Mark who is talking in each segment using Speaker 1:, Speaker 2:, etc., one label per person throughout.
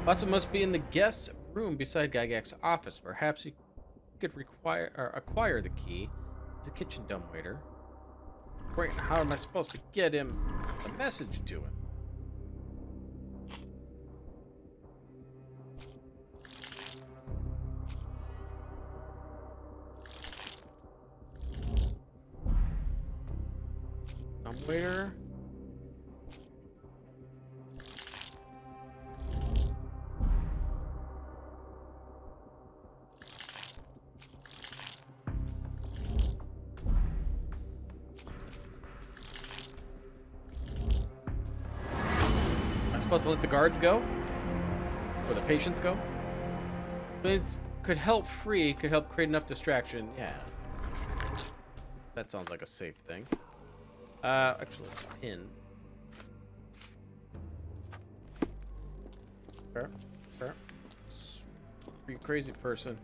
Speaker 1: Watson must be in the guest room beside Gygax's office. Perhaps he could acquire the key. He's a kitchen dumbwaiter. Great, how am I supposed to get him a message to him? Dumbwaiter. Supposed to let the guards go? Or the patients go? It could help create enough distraction. Yeah. That sounds like a safe thing. Actually, let's pin. Fair. You crazy person.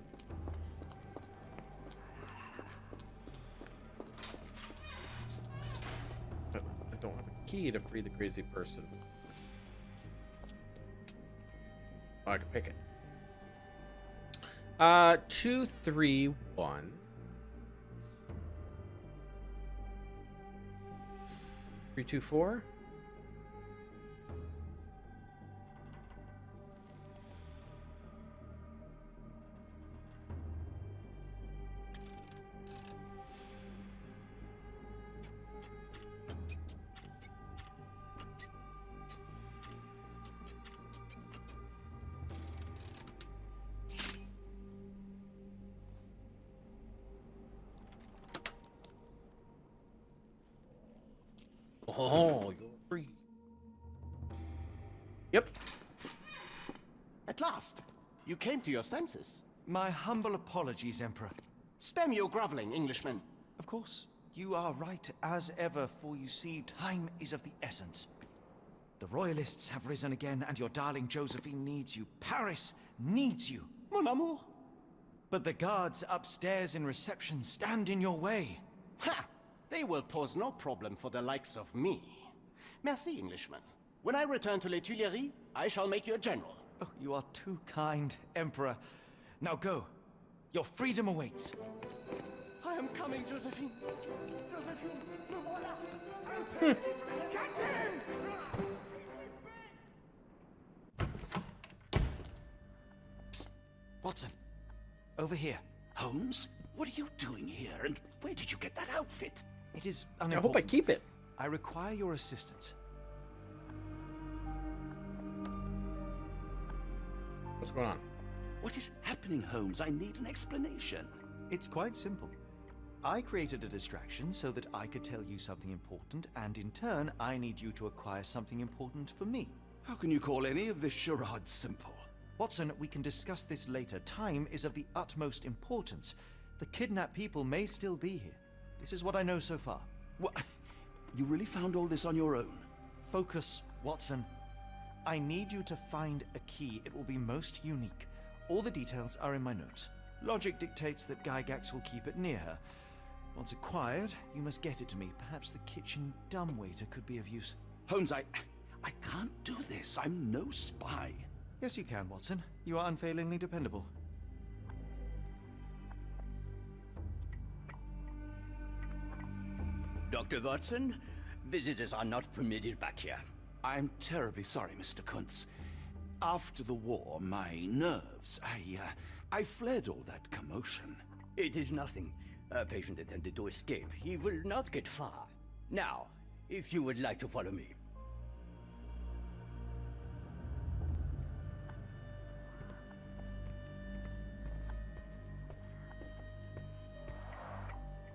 Speaker 1: But I don't have a key to free the crazy person. Oh, I can pick it. 2, 3, 1. 3, 2, 4. Oh, you're free. Yep.
Speaker 2: At last, you came to your senses.
Speaker 3: My humble apologies, Emperor.
Speaker 2: Spare me your groveling, Englishman.
Speaker 3: Of course, you are right as ever, for you see, time is of the essence. The royalists have risen again, and your darling Josephine needs you. Paris needs you.
Speaker 2: Mon amour.
Speaker 3: But the guards upstairs in reception stand in your way.
Speaker 2: Ha! They will pose no problem for the likes of me. Merci, Englishman. When I return to Les Tuileries, I shall make you a general.
Speaker 3: Oh, you are too kind, Emperor. Now go. Your freedom awaits.
Speaker 2: I am coming, Josephine. Josephine, me voilà. Catch him!
Speaker 3: Psst. Watson. Over here.
Speaker 4: Holmes? What are you doing here, and where did you get that outfit?
Speaker 3: It is
Speaker 1: I
Speaker 3: unimportant.
Speaker 1: hope I keep it.
Speaker 3: I require your assistance.
Speaker 1: What's going on?
Speaker 4: What is happening, Holmes? I need an explanation.
Speaker 3: It's quite simple. I created a distraction so that I could tell you something important, and in turn, I need you to acquire something important for me.
Speaker 4: How can you call any of this charade simple?
Speaker 3: Watson, we can discuss this later. Time is of the utmost importance. The kidnapped people may still be here. This is what I know so far.
Speaker 4: What? You really found all this on your own?
Speaker 3: Focus, Watson. I need you to find a key. It will be most unique. All the details are in my notes. Logic dictates that Gygax will keep it near her. Once acquired, you must get it to me. Perhaps the kitchen dumbwaiter could be of use.
Speaker 4: Holmes, I can't do this. I'm no spy.
Speaker 3: Yes, you can, Watson. You are unfailingly dependable.
Speaker 5: Dr. Watson, visitors are not permitted back here.
Speaker 4: I'm terribly sorry, Mr. Kuntz. After the war, my nerves, I fled all that commotion.
Speaker 5: It is nothing. A patient attempted to escape. He will not get far. Now, if you would like to follow me.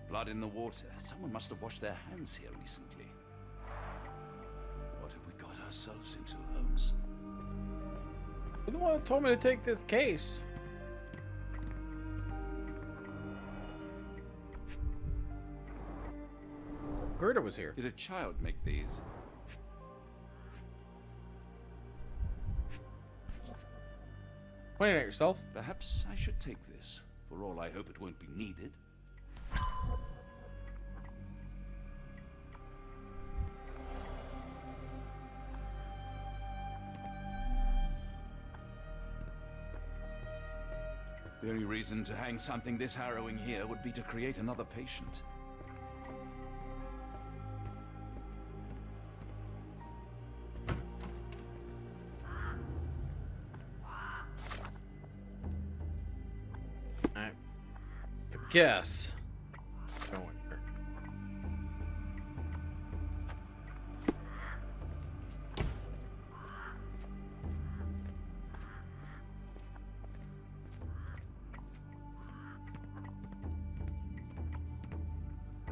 Speaker 4: Blood in the water. Someone must have washed their hands here recently. What have we got ourselves into, Holmes?
Speaker 1: You're the one that told me to take this case. Gerda was here.
Speaker 4: Did a child make these?
Speaker 1: Pointing at yourself.
Speaker 4: Perhaps I should take this. For all I hope it won't be needed. The only reason to hang something this harrowing here would be to create another patient.
Speaker 1: To guess. Go in here.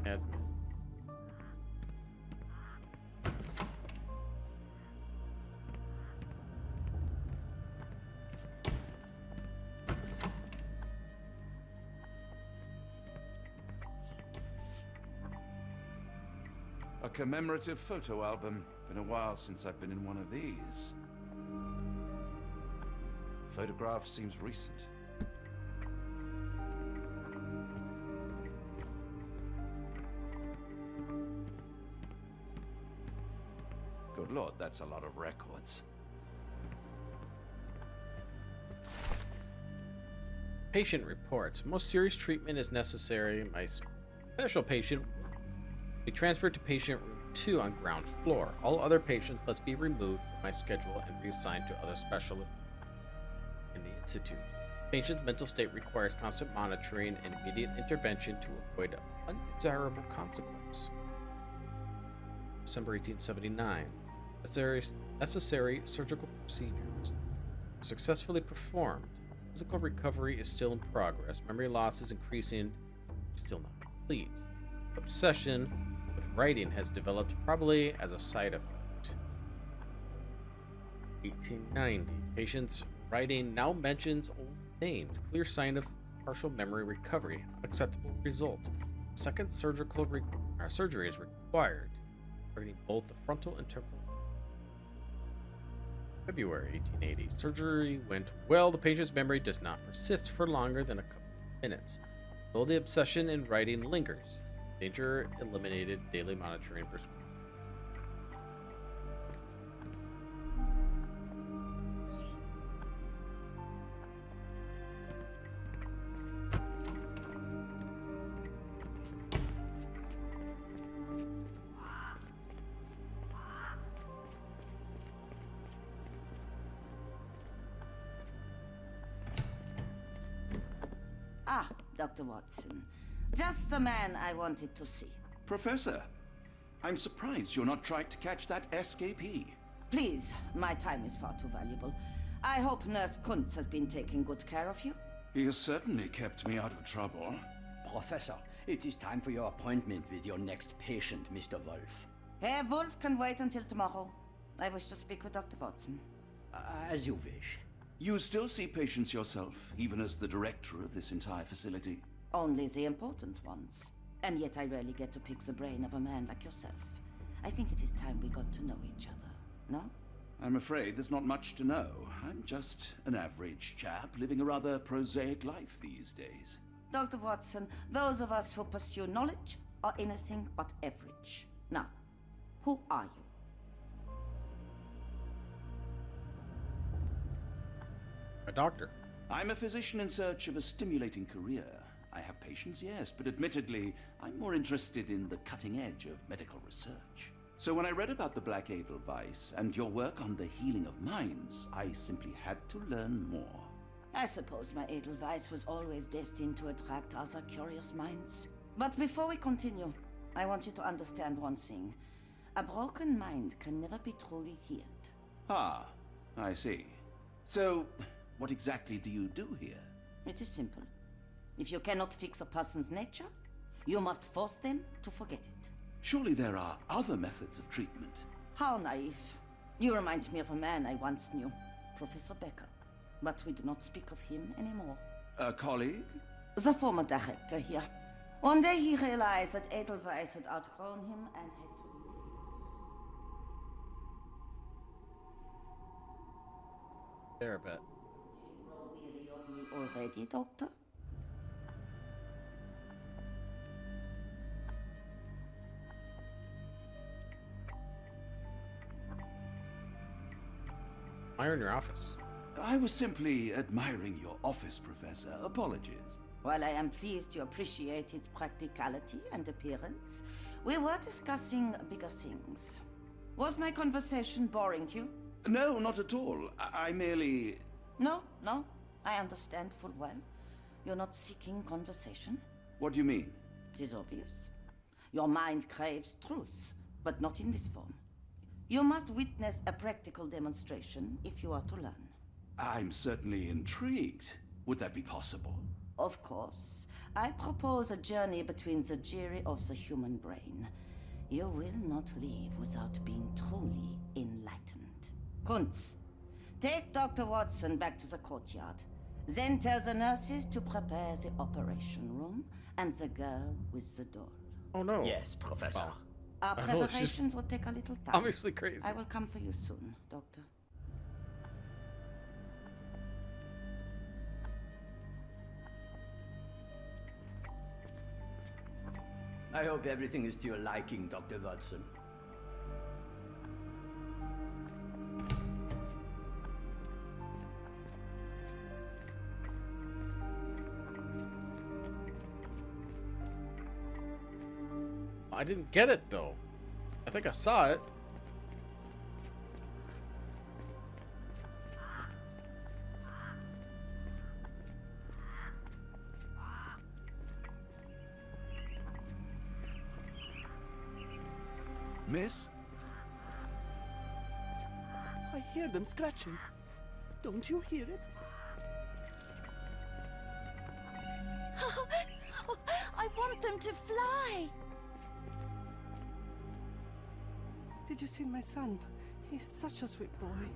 Speaker 1: Admin.
Speaker 4: A commemorative photo album. Been a while since I've been in one of these. The photograph seems recent. Good lord, that's a lot of records.
Speaker 1: Patient reports. Most serious treatment is necessary. My special patient will be transferred to patient room 2 on ground floor. All other patients must be removed from my schedule and reassigned to other specialists in the institute. Patient's mental state requires constant monitoring and immediate intervention to avoid undesirable consequence. December 1879. Necessary surgical procedures successfully performed. Physical recovery is still in progress. Memory loss is increasing, still not complete. Obsession with writing has developed, probably as a side effect. 1890. Patient's writing now mentions old names. Clear sign of partial memory recovery. Unacceptable result. Second surgery is required, targeting both the frontal and temporal. February 1880. Surgery went well. The patient's memory does not persist for longer than a couple of minutes. Though the obsession in writing lingers. Danger eliminated. Daily monitoring prescribed.
Speaker 6: Ah, Dr. Watson. Just the man I wanted to see.
Speaker 4: Professor, I'm surprised you're not trying to catch that escapee.
Speaker 6: Please, my time is far too valuable. I hope Nurse Kuntz has been taking good care of you.
Speaker 4: He has certainly kept me out of trouble.
Speaker 5: Professor, it is time for your appointment with your next patient, Mr. Wolf.
Speaker 6: Herr Wolf can wait until tomorrow. I wish to speak with Dr. Watson.
Speaker 5: As you wish.
Speaker 4: You still see patients yourself, even as the director of this entire facility?
Speaker 6: Only the important ones. And yet I rarely get to pick the brain of a man like yourself. I think it is time we got to know each other, no?
Speaker 4: I'm afraid there's not much to know. I'm just an average chap living a rather prosaic life these days.
Speaker 6: Dr. Watson, those of us who pursue knowledge are anything but average. Now, who are you?
Speaker 1: A doctor.
Speaker 4: I'm a physician in search of a stimulating career. I have patients, yes, but admittedly, I'm more interested in the cutting edge of medical research. So when I read about the Black Edelweiss and your work on the healing of minds, I simply had to learn more.
Speaker 6: I suppose my Edelweiss was always destined to attract other curious minds. But before we continue, I want you to understand one thing. A broken mind can never be truly healed.
Speaker 4: Ah, I see. So, what exactly do you do here?
Speaker 6: It is simple. If you cannot fix a person's nature, you must force them to forget it.
Speaker 4: Surely there are other methods of treatment.
Speaker 6: How naive. You remind me of a man I once knew, Professor Becker. But we do not speak of him anymore.
Speaker 4: A colleague?
Speaker 6: The former director here. One day he realized that Edelweiss had outgrown him and had to leave his house.
Speaker 1: There a bit.
Speaker 6: Weary of me already, Doctor?
Speaker 1: Why are in your office?
Speaker 4: I was simply admiring your office, Professor. Apologies.
Speaker 6: While I am pleased you appreciate its practicality and appearance, we were discussing bigger things. Was my conversation boring you?
Speaker 4: No, not at all. I merely...
Speaker 6: No, I understand full well. You're not seeking conversation.
Speaker 4: What do you mean?
Speaker 6: It is obvious. Your mind craves truth, but not in this form. You must witness a practical demonstration if you are to learn.
Speaker 4: I'm certainly intrigued. Would that be possible?
Speaker 6: Of course. I propose a journey between the jury of the human brain. You will not leave without being truly enlightened. Kuntz, take Dr. Watson back to the courtyard. Then tell the nurses to prepare the operation room and the girl with the doll.
Speaker 1: Oh no.
Speaker 5: Yes, Professor.
Speaker 1: Wow.
Speaker 6: Our
Speaker 1: I know, it's just
Speaker 6: preparations will take a little time.
Speaker 1: Obviously crazy.
Speaker 6: I will come for you soon, Doctor.
Speaker 5: I hope everything is to your liking, Dr. Watson.
Speaker 1: I didn't get it though. I think I saw it.
Speaker 4: Miss?
Speaker 2: I hear them scratching. Don't you hear it?
Speaker 7: I want them to fly.
Speaker 2: Did you see my son? He's such a sweet boy.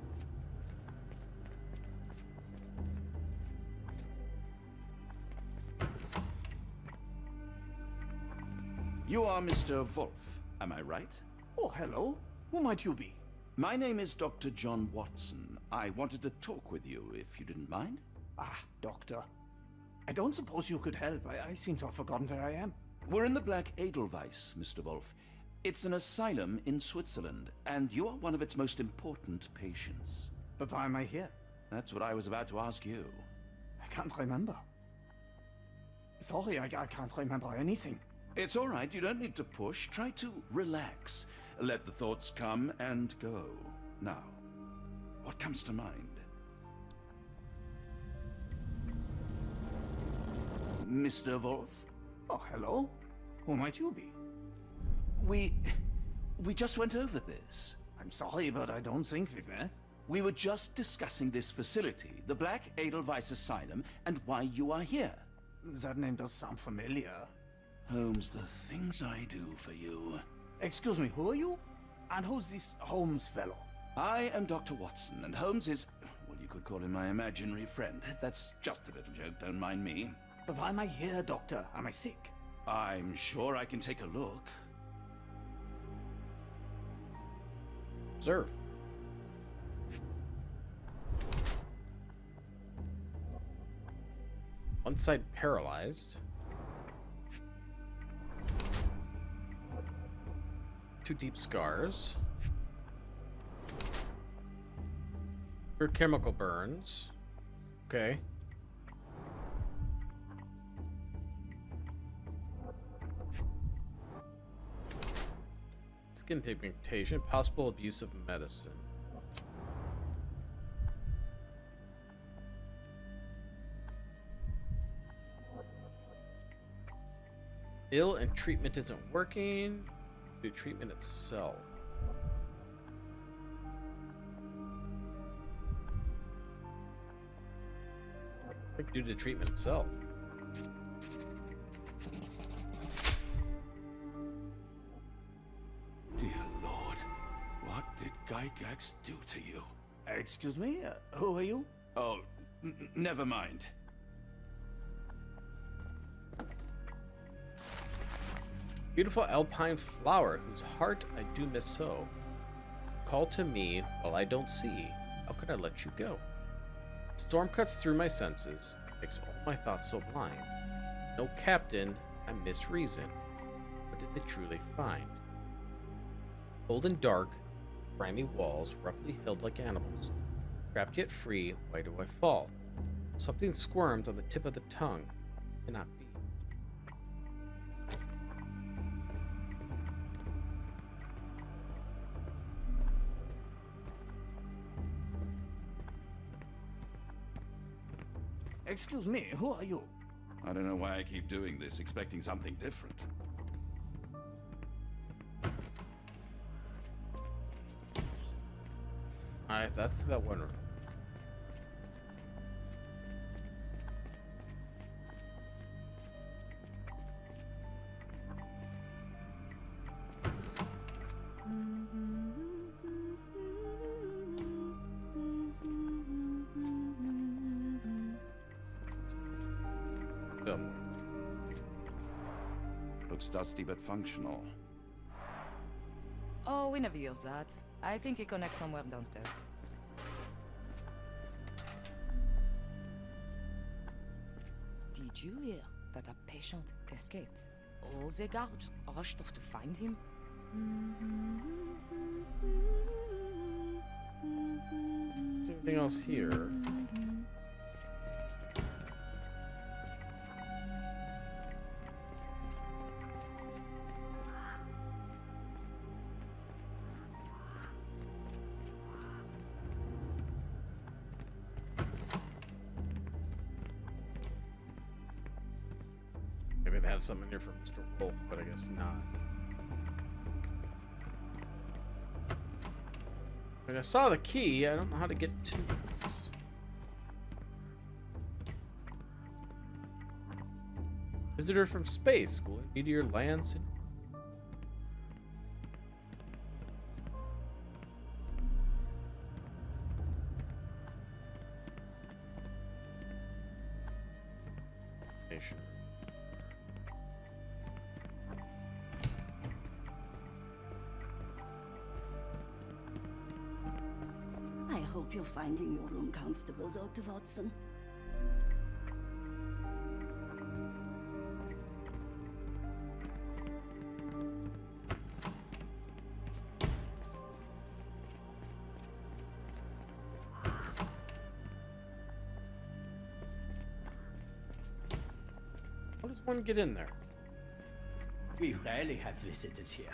Speaker 4: You are Mr. Wolf, am I right?
Speaker 8: Oh, hello. Who might you be?
Speaker 4: My name is Dr. John Watson. I wanted to talk with you, if you didn't mind.
Speaker 8: Ah, Doctor. I don't suppose you could help. I seem to have forgotten where I am.
Speaker 4: We're in the Black Edelweiss, Mr. Wolf. It's an asylum in Switzerland, and you are one of its most important patients.
Speaker 8: But why am I here?
Speaker 4: That's what I was about to ask you.
Speaker 8: I can't remember. Sorry, I can't remember anything.
Speaker 4: It's all right, you don't need to push. Try to relax. Let the thoughts come and go. Now, what comes to mind? Mr. Wolf?
Speaker 8: Oh, hello. Who might you be?
Speaker 4: We just went over this.
Speaker 8: I'm sorry, but I don't think we've met.
Speaker 4: We were just discussing this facility, the Black Edelweiss Asylum, and why you are here.
Speaker 8: That name does sound familiar.
Speaker 4: Holmes, the things I do for you.
Speaker 8: Excuse me, who are you? And who's this Holmes fellow?
Speaker 4: I am Dr. Watson, and Holmes is, well, you could call him my imaginary friend. That's just a little joke, don't mind me.
Speaker 8: But why am I here, Doctor? Am I sick?
Speaker 4: I'm sure I can take a look.
Speaker 1: Observe. One side paralyzed. 2 deep scars. 3 chemical burns. Okay. Skin pigmentation, possible abuse of medicine. Ill and treatment isn't working. Do treatment itself. I think due to treatment itself.
Speaker 4: Dear Lord, what did Gygax do to you?
Speaker 8: Excuse me? Who are you?
Speaker 4: Oh, never mind.
Speaker 1: Beautiful alpine flower, whose heart I do miss so. Call to me while I don't see. How could I let you go? Storm cuts through my senses, makes all my thoughts so blind. No captain, I miss reason. What did they truly find? Cold and dark, grimy walls, roughly held like animals. Trapped yet free, why do I fall? Something squirms on the tip of the tongue. Cannot be.
Speaker 8: Excuse me, who are you?
Speaker 4: I don't know why I keep doing this, expecting something different.
Speaker 1: Alright, that's that one. So,
Speaker 4: Looks dusty but functional.
Speaker 9: Oh, we never use that. I think it connects somewhere downstairs. Did you hear that a patient escaped? All the guards rushed off to find him.
Speaker 1: is there anything else here? Maybe they have something here for Mr. Wolf, but I guess not. I mean, I saw the key. I don't know how to get to this. Visitor from space. Glowing meteor lands. Nation.
Speaker 6: I hope you're finding your room comfortable, Dr. Watson.
Speaker 1: How does one get in there?
Speaker 5: We rarely have visitors here.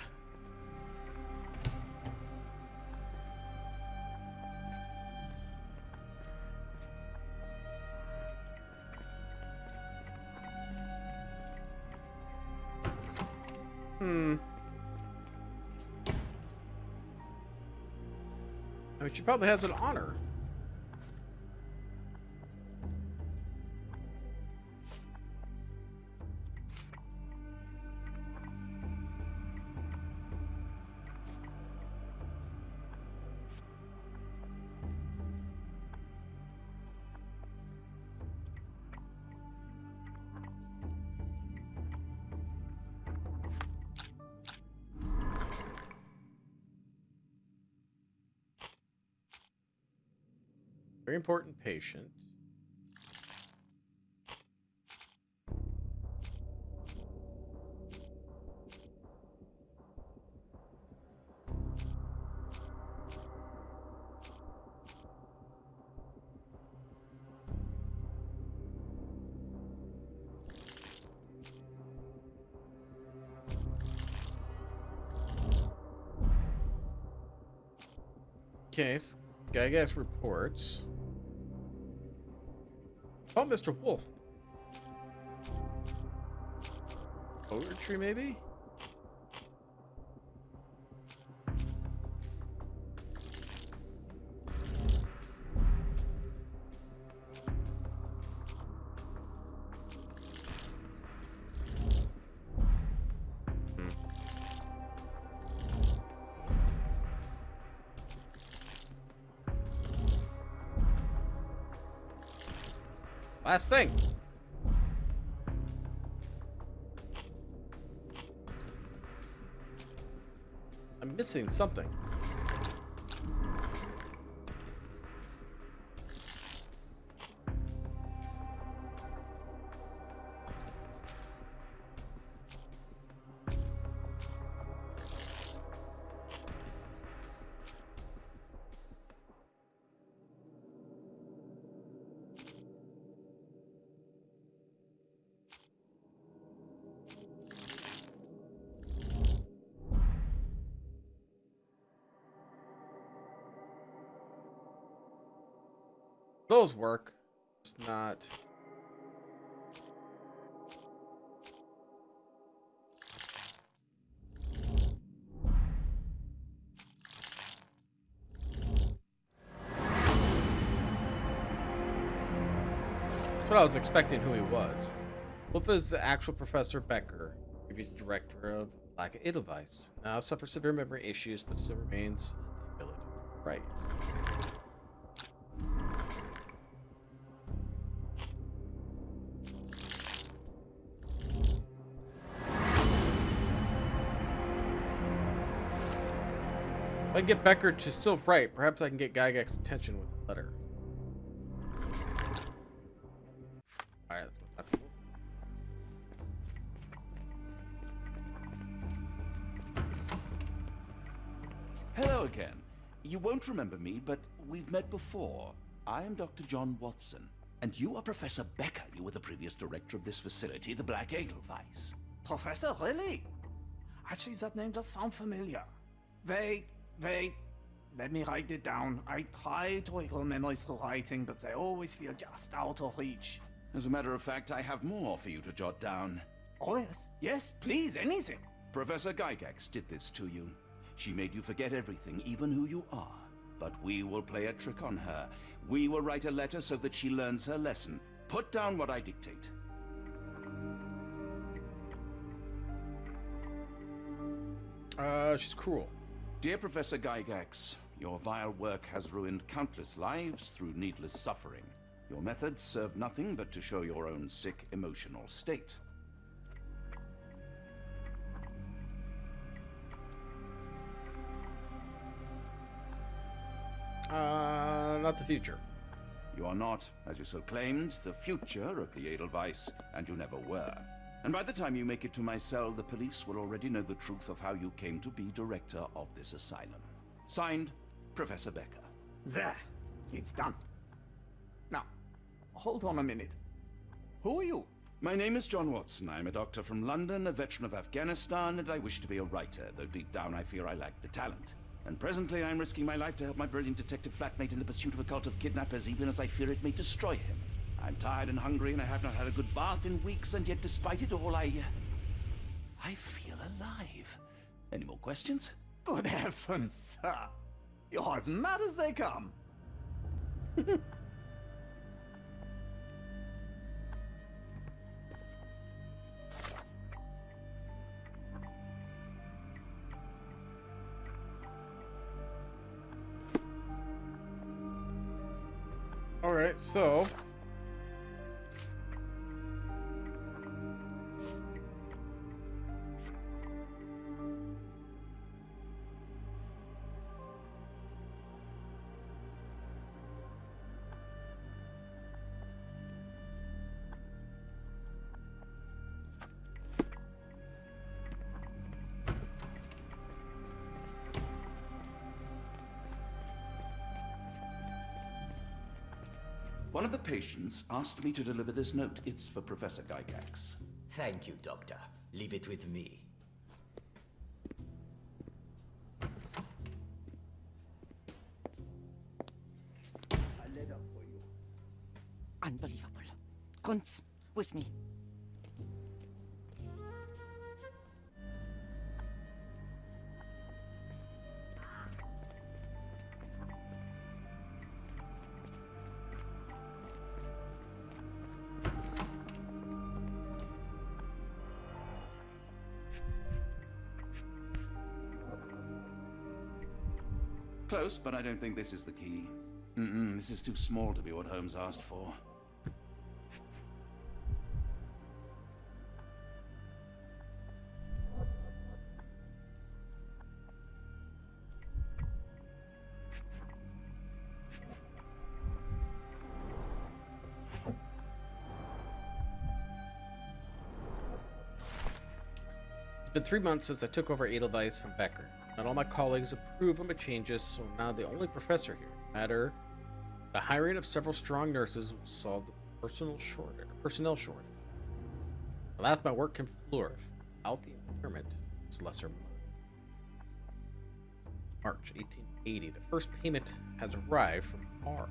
Speaker 1: I mean, she probably has an honor. Very important patient. Case. Gygax reports. Oh, Mr. Wolf. Poetry, maybe? Last thing. I'm missing something. Those work. It's not. That's what I was expecting who he was. Wolf is the actual Professor Becker, previous director of Black Edelweiss. Now suffers severe memory issues, but still remains the ability to write. If I can get Becker to still write, perhaps I can get Gygax's attention with a letter. Alright, let's go talk to Wolf.
Speaker 4: Hello again. You won't remember me, but we've met before. I am Dr. John Watson, and you are Professor Becker. You were the previous director of this facility, the Black Edelweiss.
Speaker 8: Professor, really? Actually, that name does sound familiar. Wait. Let me write it down. I try to recall memories through writing, but they always feel just out of reach.
Speaker 4: As a matter of fact, I have more for you to jot down.
Speaker 8: Oh, yes. Yes, please, anything.
Speaker 4: Professor Gygax did this to you. She made you forget everything, even who you are. But we will play a trick on her. We will write a letter so that she learns her lesson. Put down what I dictate.
Speaker 1: She's cruel.
Speaker 4: Dear Professor Gygax, your vile work has ruined countless lives through needless suffering. Your methods serve nothing but to show your own sick emotional state.
Speaker 1: Not the future.
Speaker 4: You are not, as you so claimed, the future of the Edelweiss, and you never were. And by the time you make it to my cell, the police will already know the truth of how you came to be director of this asylum. Signed, Professor Becker.
Speaker 8: There. It's done. Now, hold on a minute. Who are you?
Speaker 4: My name is John Watson. I am a doctor from London, a veteran of Afghanistan, and I wish to be a writer, though deep down I fear I lack the talent. And presently I am risking my life to help my brilliant detective flatmate in the pursuit of a cult of kidnappers, even as I fear it may destroy him. I'm tired and hungry, and I have not had a good bath in weeks, and yet despite it all, I feel alive. Any more questions?
Speaker 8: Good heavens, sir. You're as mad as they come.
Speaker 1: All right, so
Speaker 4: One of the patients asked me to deliver this note. It's for Professor Gygax.
Speaker 5: Thank you, Doctor. Leave it with me. A letter for you.
Speaker 6: Unbelievable. Kunz, with me.
Speaker 4: Close, but I don't think this is the key. This is too small to be what Holmes asked for.
Speaker 1: it's been 3 months since I took over Edelweiss from Becker. Not all my colleagues approve of my changes, so I'm now the only professor here. No matter the hiring of several strong nurses will solve the personnel shortage. Alas, my work can flourish without the impairment is lesser money. March 1880. The first payment has arrived from R.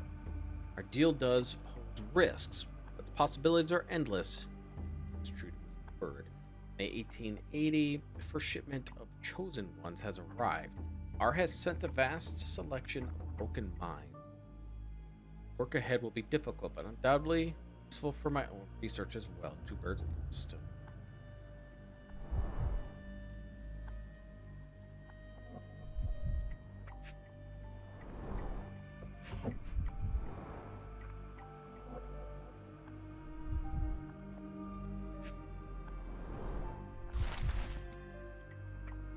Speaker 1: Our deal does pose risks, but the possibilities are endless. It's true to his word. May 1880, the first shipment of chosen ones has arrived. R has sent a vast selection of broken minds. Work ahead will be difficult, but undoubtedly useful for my own research as well. Two birds with one stone.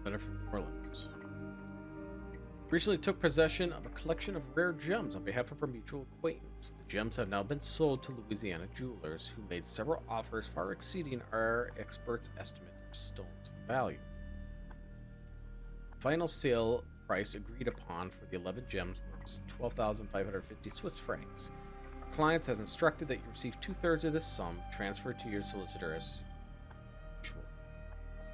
Speaker 1: Letter from New Orleans. Recently took possession of a collection of rare gems on behalf of our mutual acquaintance. The gems have now been sold to Louisiana jewelers, who made several offers far exceeding our experts' estimate of stones value. Final sale price agreed upon for the 11 gems was 12,550 Swiss francs. Our clients has instructed that you receive 2/3 of this sum transferred to your solicitor as usual.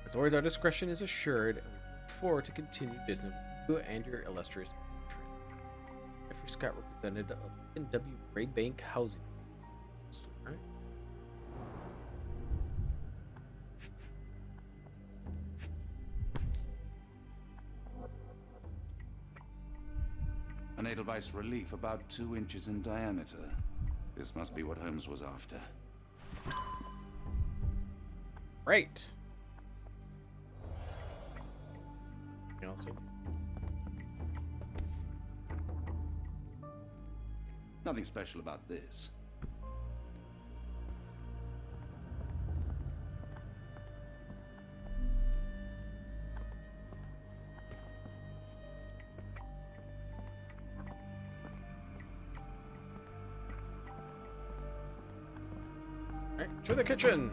Speaker 1: As always, our discretion is assured, and we look forward to continue business with you and your illustrious patron. Jeffrey Scott, representative of N.W. Gray Bank Housing. All right.
Speaker 4: An Edelweiss relief about 2 inches in diameter. This must be what Holmes was after.
Speaker 1: Great. Anything else?
Speaker 4: Nothing special about this.
Speaker 1: All right, to the kitchen.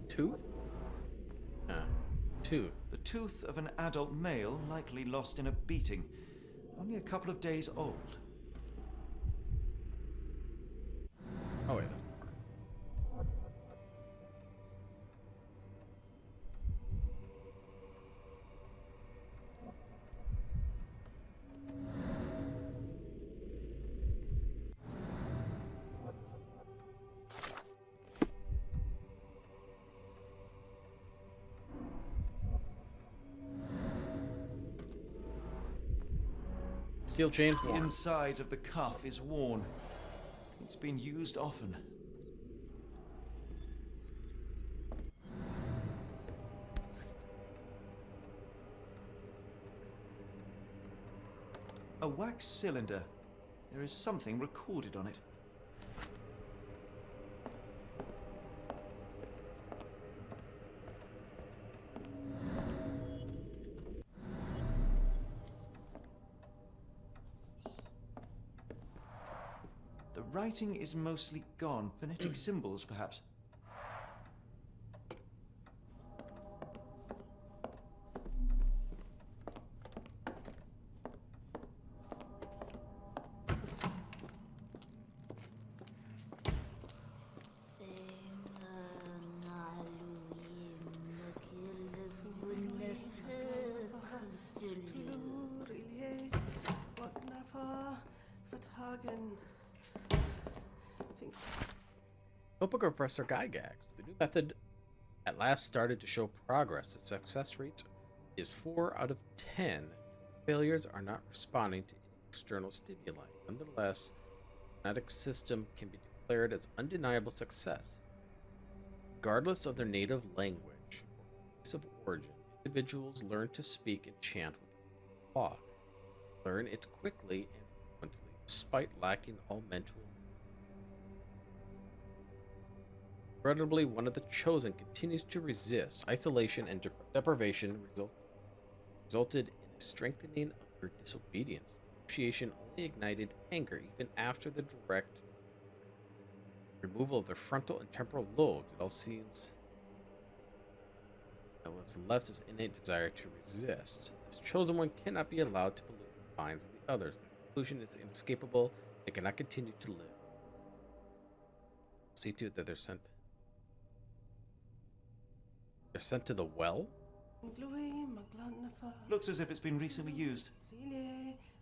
Speaker 1: Tooth? Tooth.
Speaker 3: The tooth of an adult male, likely lost in a beating. Only a couple of days old.
Speaker 1: Oh, wait. Steel chain
Speaker 3: The
Speaker 1: form.
Speaker 3: inside of the cuff is worn. It's been used often. A wax cylinder. There is something recorded on it. The writing is mostly gone. Phonetic symbols, perhaps.
Speaker 1: Notebook of Professor Gygax. The new method at last started to show progress. The success rate is 4 out of 10. Failures are not responding to any external stimuli. Nonetheless, the genetic system can be declared as undeniable success. Regardless of their native language or place of origin, individuals learn to speak and chant with law. Learn it quickly and fluently, despite lacking all mental. Regrettably, one of the chosen continues to resist. Isolation and deprivation resulted in a strengthening of her disobedience. Negotiation only ignited anger even after the direct removal of their frontal and temporal lobes. It all seems that was left as innate desire to resist. This chosen one cannot be allowed to pollute the minds of the others. The conclusion is inescapable. They cannot continue to live. See to it that they're sent. They're sent to the well?
Speaker 3: Looks as if it's been recently used.